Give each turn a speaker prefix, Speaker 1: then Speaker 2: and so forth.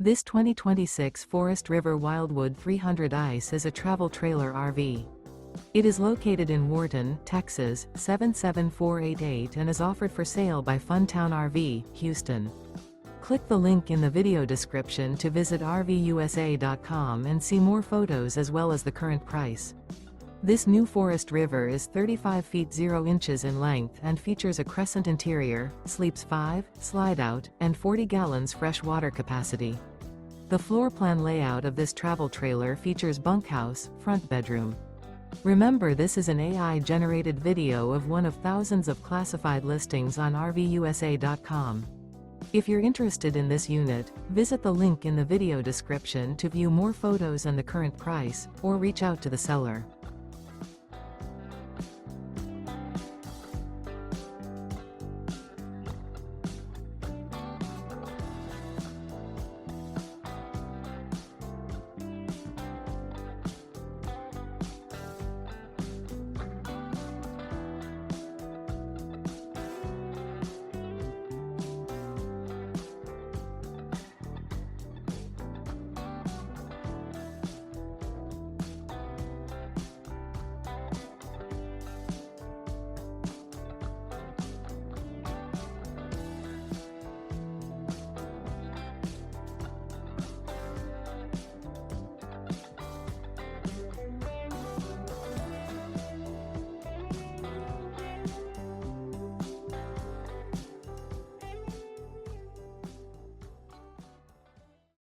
Speaker 1: This 2026 Forest River Wildwood 300 ICE is a travel trailer RV. It is located in Wharton, Texas, 77488 and is offered for sale by Funtown RV, Houston. Click the link in the video description to visit RVUSA.com and see more photos as well as the current price. This new Forest River is 35 feet 0 inches in length and features a CRESCENT interior, sleeps 5, slide-out, and 40 gallons fresh water capacity. The floor plan layout of this travel trailer features bunkhouse, front bedroom. Remember, this is an AI-generated video of one of thousands of classified listings on RVUSA.com. If you're interested in this unit, visit the link in the video description to view more photos and the current price, or reach out to the seller.